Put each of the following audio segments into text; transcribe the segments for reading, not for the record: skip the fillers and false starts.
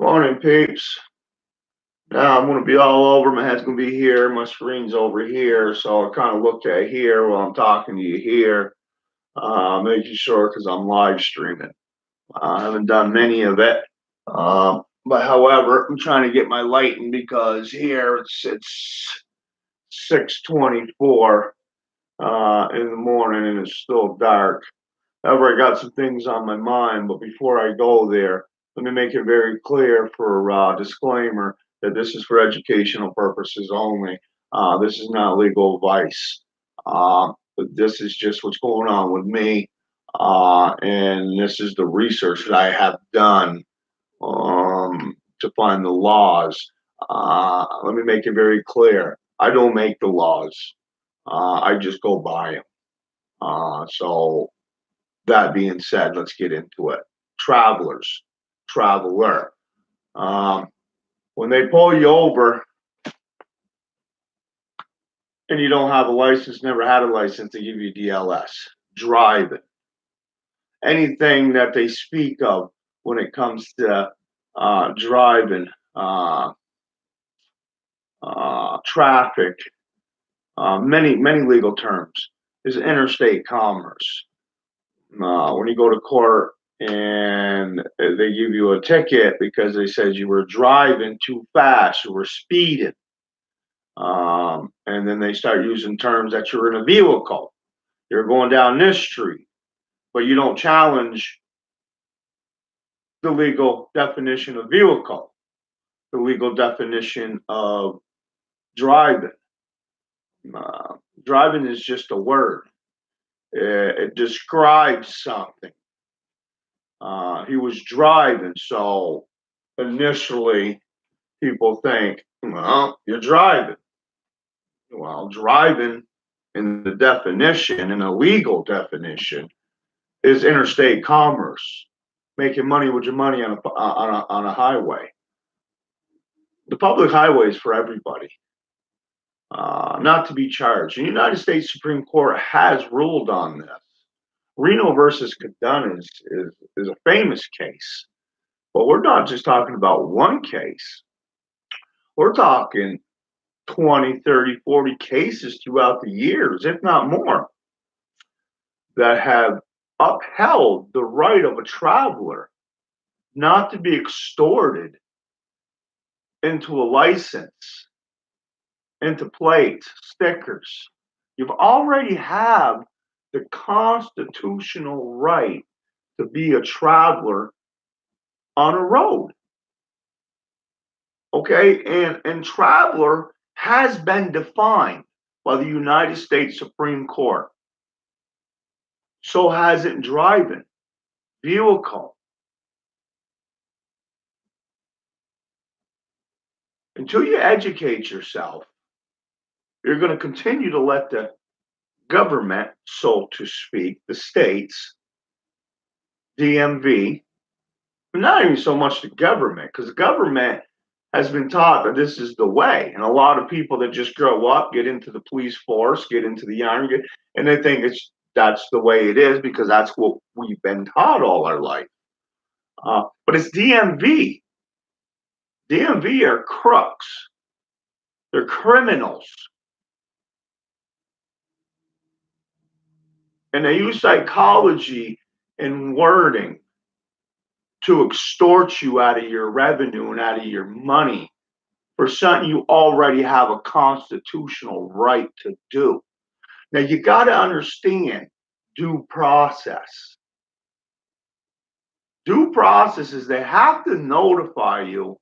Morning, peeps. Now I'm going to be all over. My head's going to be here. My screen's over here. So I kind of looked at here while I'm talking to you here, making sure because I'm live streaming. I haven't done many of it. But however, I'm trying to get my lighting because here it's 6:24 in the morning and it's still dark. However, I got some things on my mind, but before I go there, let me make it very clear for disclaimer that this is for educational purposes only. This is not legal advice. But this is just what's going on with me, and this is the research that I have done to find the laws. Let me make it very clear. I don't make the laws. I just go by them. So that being said, let's get into it. Travelers, traveler. Um, when they pull you over and you don't have a license, never had a license, they give you DLS. Driving. Anything that they speak of when it comes to driving, traffic, many legal terms is interstate commerce. When you go to court and they give you a ticket because they said you were driving too fast, you were speeding, and then they start using terms that you're in a vehicle, you're going down this street, but you don't challenge the legal definition of vehicle, the legal definition of driving. Uh, Driving is just a word. It describes something. He was driving, so initially people think, well, you're driving. Well, driving in the definition, in a legal definition, is interstate commerce, making money with your money on a highway. The public highway is for everybody, not to be charged. The United States Supreme Court has ruled on this. Reno versus Cadena is a famous case, but we're not just talking about one case. We're talking 20, 30, 40 cases throughout the years, if not more, that have upheld the right of a traveler not to be extorted into a license, into plates, stickers. You've already have the constitutional right to be a traveler on a road. Okay, and traveler has been defined by the United States Supreme Court. So has it driving, vehicle. Until you educate yourself, you're going to continue to let the government, so to speak, the states, DMV, not even so much the government, because the government has been taught that this is the way. And a lot of people that just grow up, get into the police force, get into the army, and they think that's the way it is because that's what we've been taught all our life. But it's DMV. DMV are crooks. They're criminals. And they use psychology and wording to extort you out of your revenue and out of your money for something you already have a constitutional right to do. Now, you got to understand due process. Due process is they have to notify you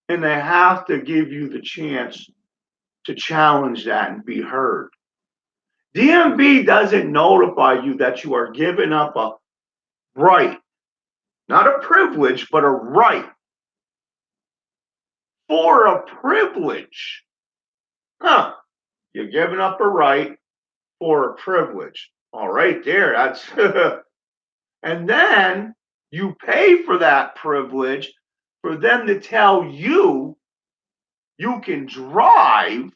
and they have to give you the chance to challenge that and be heard. DMV doesn't notify you that you are giving up a right, not a privilege, but a right for a privilege. Huh. You're giving up a right for a privilege. All right, there. That's and then you pay for that privilege for them to tell you you can drive,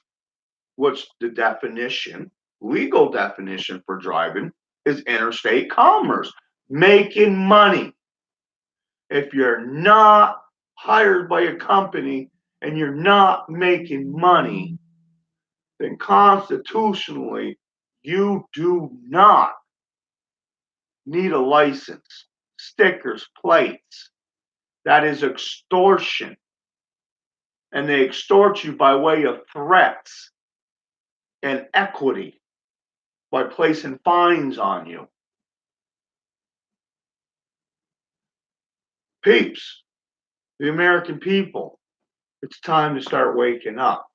which the definition, legal definition for driving is interstate commerce, making money. If you're not hired by a company and you're not making money, then constitutionally, you do not need a license, stickers, plates. That is extortion. And they extort you by way of threats and equity by placing fines on you. Peeps, the American people, it's time to start waking up.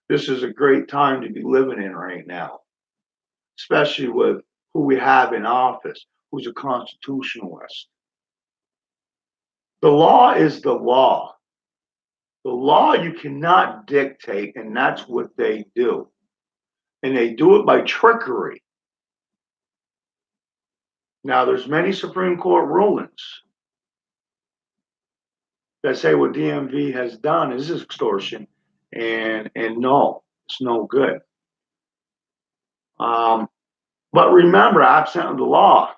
This is a great time to be living in right now, especially with who we have in office, who's a constitutionalist. The law is the law. The law you cannot dictate, and that's what they do. And they do it by trickery. Now, there's many Supreme Court rulings that say what DMV has done is extortion, and no, it's no good. But remember, absent of the law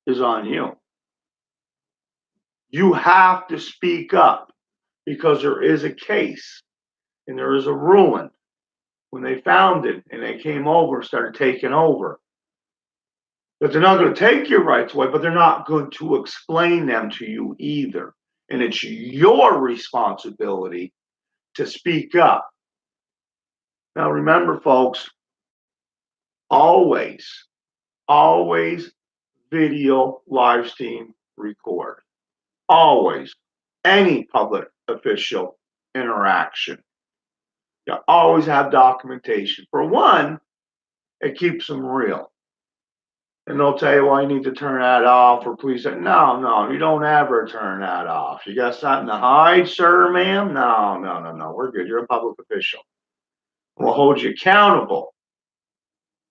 is on you. You have to speak up because there is a case and there is a ruling when they found it and they came over and started taking over. But they're not going to take your rights away, but they're not going to explain them to you either. And it's your responsibility to speak up. Now, remember, folks, always, always video, live stream, record. Always. Any public official interaction. You always have documentation. For one, it keeps them real. And they'll tell you, well, you need to turn that off, or please say, no, you don't ever turn that off. You got something to hide, sir, ma'am? No, we're good. You're a public official. We'll hold you accountable.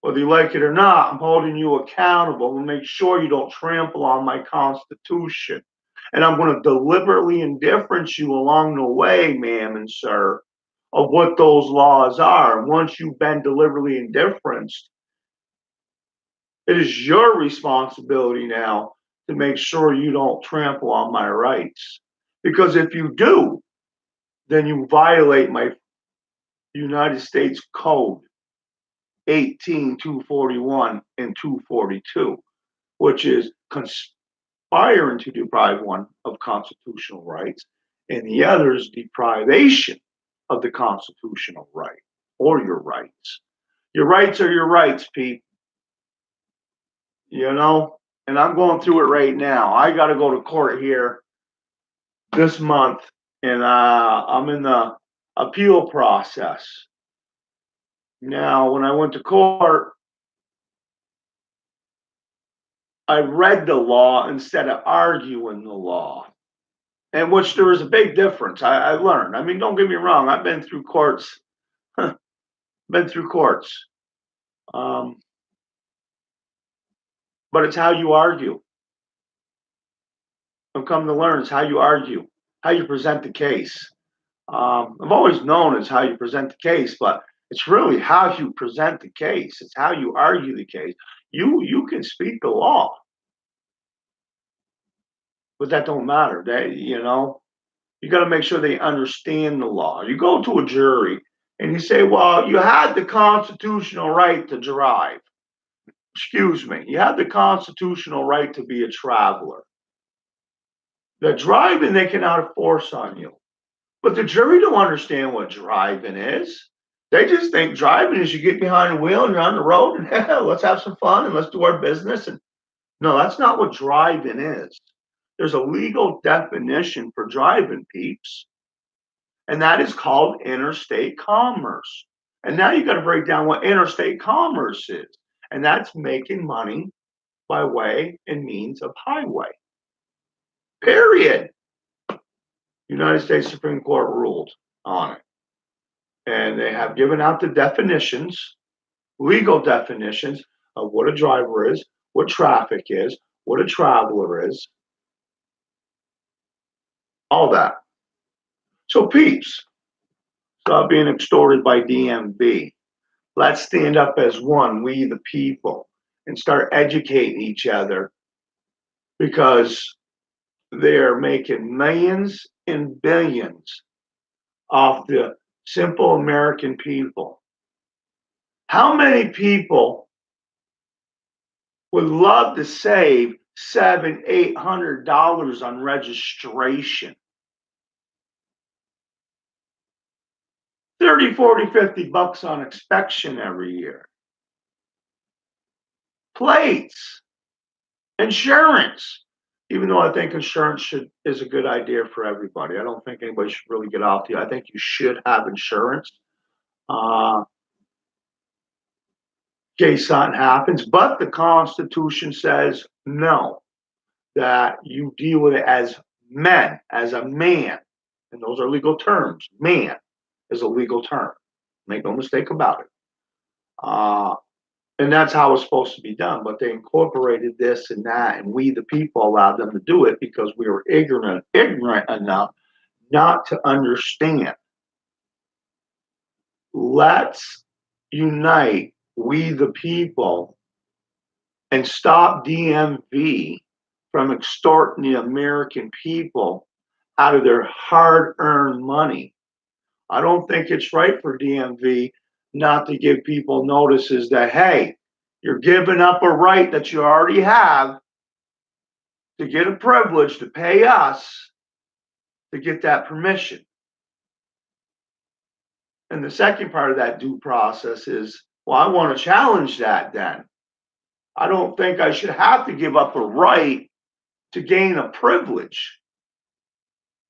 Whether you like it or not, I'm holding you accountable and make sure you don't trample on my Constitution. And I'm going to deliberately indifference you along the way, ma'am and sir, of what those laws are. And once you've been deliberately indifferenced, it is your responsibility now to make sure you don't trample on my rights. Because if you do, then you violate my United States Code 18-241 and 242, which is conspiring to deprive one of constitutional rights, and the other is deprivation of the constitutional right or your rights. Your rights are your rights, Pete. You know, and I'm going through it right now. I got to go to court here this month, and I'm in the appeal process. Now, when I went to court, I read the law instead of arguing the law, and which there was a big difference. I learned. I mean, don't get me wrong. I've been through courts, been through courts, but it's how you argue. I've come to learn it's how you argue, how you present the case. I've always known it's how you present the case, but it's really how you present the case. It's how you argue the case. You can speak the law, but that don't matter. You got to make sure they understand the law. You go to a jury and you say, "Well, you had the constitutional right to drive." Excuse me, you had the constitutional right to be a traveler. The driving they cannot force on you. But the jury don't understand what driving is. They just think driving is you get behind the wheel and you're on the road and let's have some fun and let's do our business. And no, that's not what driving is. There's a legal definition for driving, peeps, and that is called interstate commerce. And now you got to break down what interstate commerce is, and that's making money by way and means of highway. Period. United States Supreme Court ruled on it. And they have given out the definitions, legal definitions of what a driver is, what traffic is, what a traveler is, all that. So, peeps, stop being extorted by DMV. Let's stand up as one, we the people, and start educating each other because They're making millions and billions off the simple American people. How many people would love to save $700-800 on registration? 30, 40, 50 bucks on inspection every year. Plates, insurance. Even though I think insurance is a good idea for everybody. I don't think anybody should really get off I think you should have insurance. Uh, in case something happens, but the Constitution says no, that you deal with it as men, as a man, and those are legal terms. Man is a legal term. Make no mistake about it. Uh, and that's how it's supposed to be done. But they incorporated this and that, and we, the people, allowed them to do it because we were ignorant enough not to understand. Let's unite, we, the people, and stop DMV from extorting the American people out of their hard earned money. I don't think it's right for DMV not to give people notices that, hey, you're giving up a right that you already have to get a privilege to pay us to get that permission. And the second part of that due process is, well, I want to challenge that then. I don't think I should have to give up a right to gain a privilege.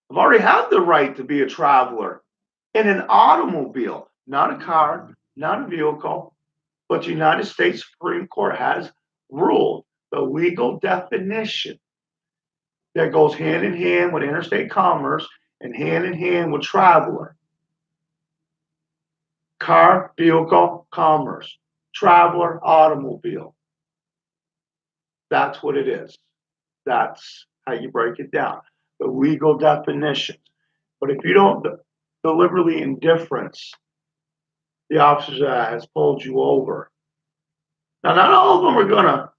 I've already had the right to be a traveler in an automobile, not a car, not a vehicle, but the United States Supreme Court has ruled the legal definition that goes hand in hand with interstate commerce and hand in hand with traveler. Car, vehicle, commerce, traveler, automobile. That's what it is. That's how you break it down. The legal definitions. But if you don't deliberately indifference the officer that has pulled you over, now not all of them are going to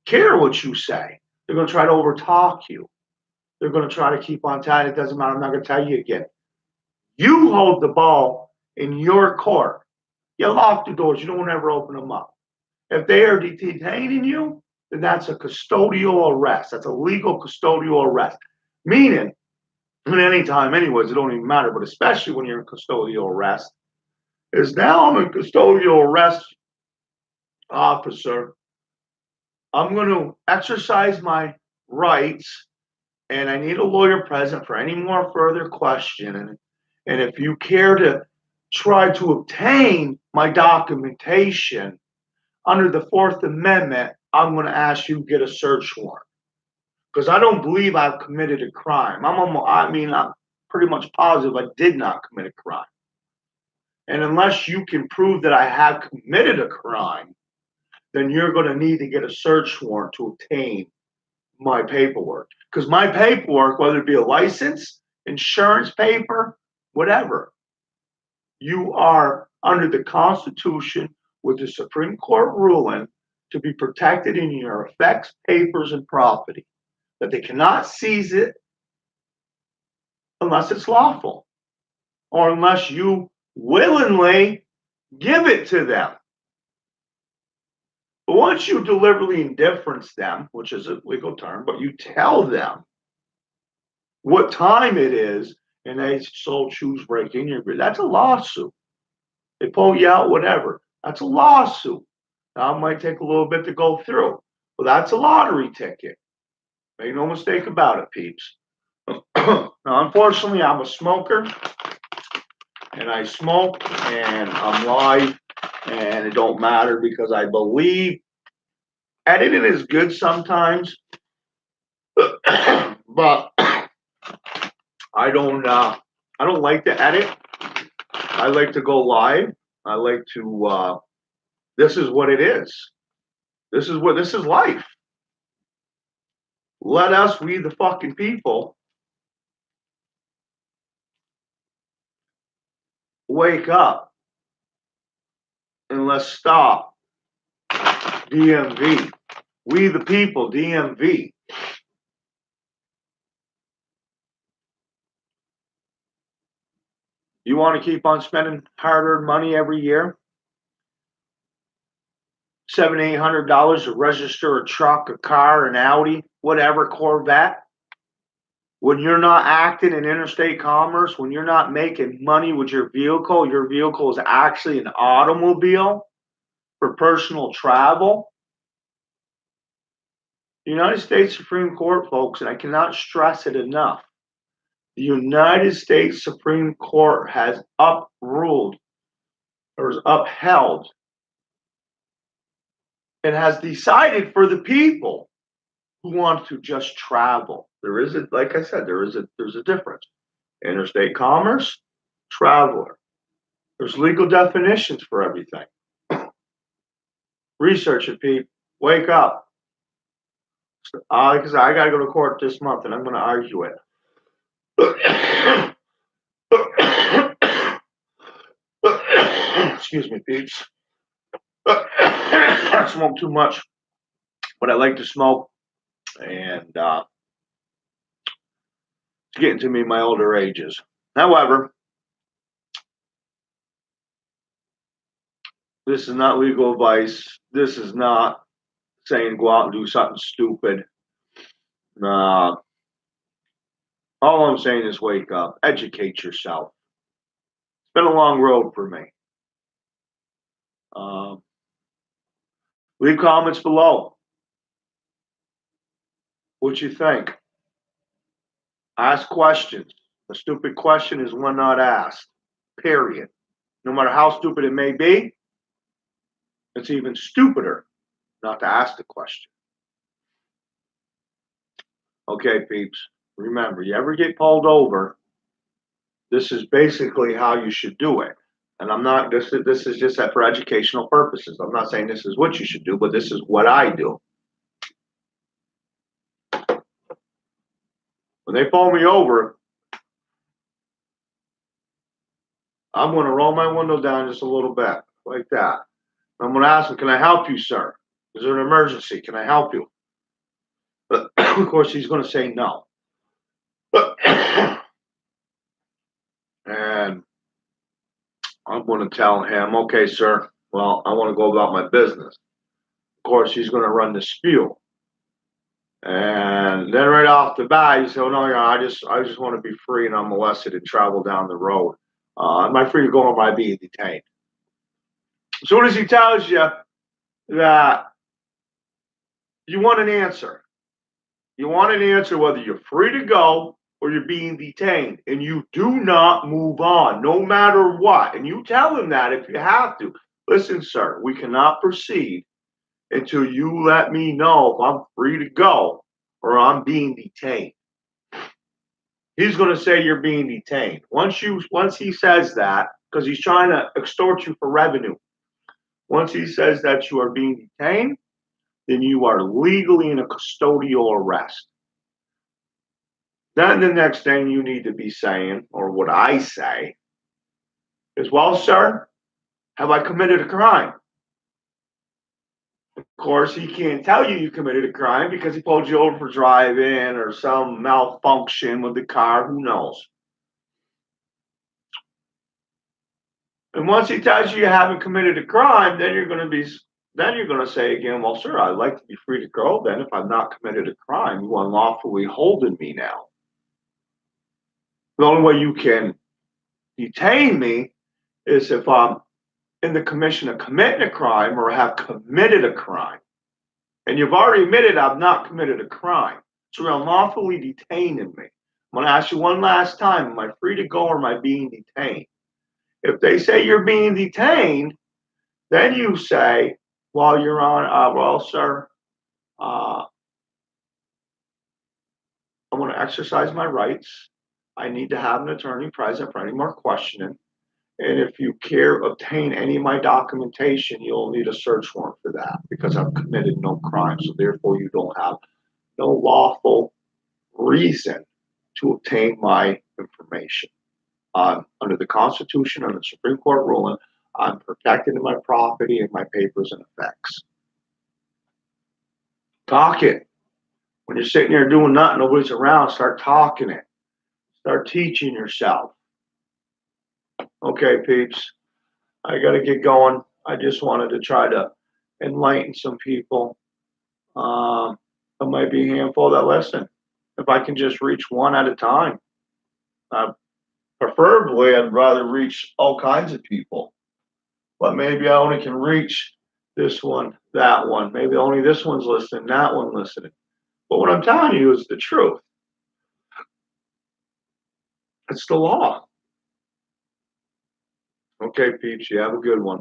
care what you say. They're going to try to overtalk you. They're going to try to keep on telling. It doesn't matter. I'm not going to tell you again. You hold the ball in your court. You lock the doors. You don't ever open them up. If they are detaining you, then that's a custodial arrest. That's a legal custodial arrest. Meaning, at any time, anyways, it don't even matter, but especially when you're in custodial arrest, is now I'm a custodial arrest officer. I'm going to exercise my rights, and I need a lawyer present for any more further questioning. And if you care to try to obtain my documentation under the Fourth Amendment, I'm going to ask you to get a search warrant because I don't believe I've committed a crime. I'm pretty much positive I did not commit a crime. And unless you can prove that I have committed a crime, then you're going to need to get a search warrant to obtain my paperwork. Because my paperwork, whether it be a license, insurance paper, whatever, you are under the Constitution with the Supreme Court ruling to be protected in your effects, papers, and property. That they cannot seize it unless it's lawful or unless you willingly give it to them. But once you deliberately indifference them, which is a legal term, but you tell them what time it is and they so choose break in your agreement, that's a lawsuit. They pull you out, whatever. That's a lawsuit. Now, it might take a little bit to go through, but that's a lottery ticket. Make no mistake about it, peeps. Now, unfortunately, I'm a smoker, and I smoke, and I'm live, and it don't matter because I believe editing is good sometimes, but I don't like to edit. I like to go live. I like to. This is what it is. This is life. Let us, we the fucking people, wake up and let's stop DMV. We the people, DMV. You want to keep on spending hard-earned money every year? $700-800 to register a truck, a car, an Audi, whatever, Corvette. When you're not acting in interstate commerce, when you're not making money with your vehicle is actually an automobile for personal travel. The United States Supreme Court, folks, and I cannot stress it enough, the United States Supreme Court has upheld and has decided for the people who want to just travel. There is a, like I said, there's a difference. Interstate commerce, traveler. There's legal definitions for everything. Research it, Pete. Wake up. Because I got to go to court this month, and I'm going to argue it. Excuse me, peeps. I smoke too much, but I like to smoke, and it's getting to me in my older ages. However, this is not legal advice. This is not saying go out and do something stupid. All I'm saying is wake up, educate yourself. It's been a long road for me. Leave comments below. What you think? Ask questions. A stupid question is one not asked. Period. No matter how stupid it may be, it's even stupider not to ask the question. Okay, peeps. Remember, you ever get pulled over, this is basically how you should do it. And I'm not, this is just for educational purposes. I'm not saying this is what you should do, but this is what I do. When they pull me over, I'm going to roll my window down just a little bit, like that. I'm going to ask them, can I help you, sir? Is there an emergency? Can I help you? But of course, he's going to say no. And I'm going to tell him, okay, sir, well, I want to go about my business. Of course, he's going to run the spiel. And then right off the bat, you say, oh, no, I just want to be free and unmolested and travel down the road. Am I free to go or am I being detained? As soon as he tells you that you want an answer, whether you're free to go or you're being detained, and you do not move on, no matter what. And you tell him that if you have to. Listen, sir, we cannot proceed until you let me know if I'm free to go or I'm being detained. He's going to say you're being detained. Once he says that, because he's trying to extort you for revenue. Once he says that you are being detained, then you are legally in a custodial arrest. Then the next thing you need to be saying, or what I say, is, well, sir, have I committed a crime? Of course, he can't tell you committed a crime because he pulled you over for driving or some malfunction with the car. Who knows? And once he tells you haven't committed a crime, then you're going to say again, well, sir, I'd like to be free to go then if I've not committed a crime. You unlawfully holding me now. The only way you can detain me is if I'm in the commission of committing a crime or have committed a crime. And you've already admitted I've not committed a crime. So you're unlawfully detaining me. I'm going to ask you one last time, am I free to go or am I being detained? If they say you're being detained, then you say, well, Your Honor, well, sir, I want to exercise my rights. I need to have an attorney present for any more questioning. And if you care obtain any of my documentation, you'll need a search warrant for that because I've committed no crime. So therefore, you don't have no lawful reason to obtain my information. Under the Constitution and the Supreme Court ruling, I'm protected in my property and my papers and effects. Talk it. When you're sitting there doing nothing, nobody's around, start talking it. Start teaching yourself. Okay, peeps, I got to get going. I just wanted to try to enlighten some people. Um, there might be a handful that listen. If I can just reach one at a time, uh, preferably, I'd rather reach all kinds of people. But maybe I only can reach this one, that one. Maybe only this one's listening, that one listening. But what I'm telling you is the truth. It's the law. Okay, peeps, you have a good one.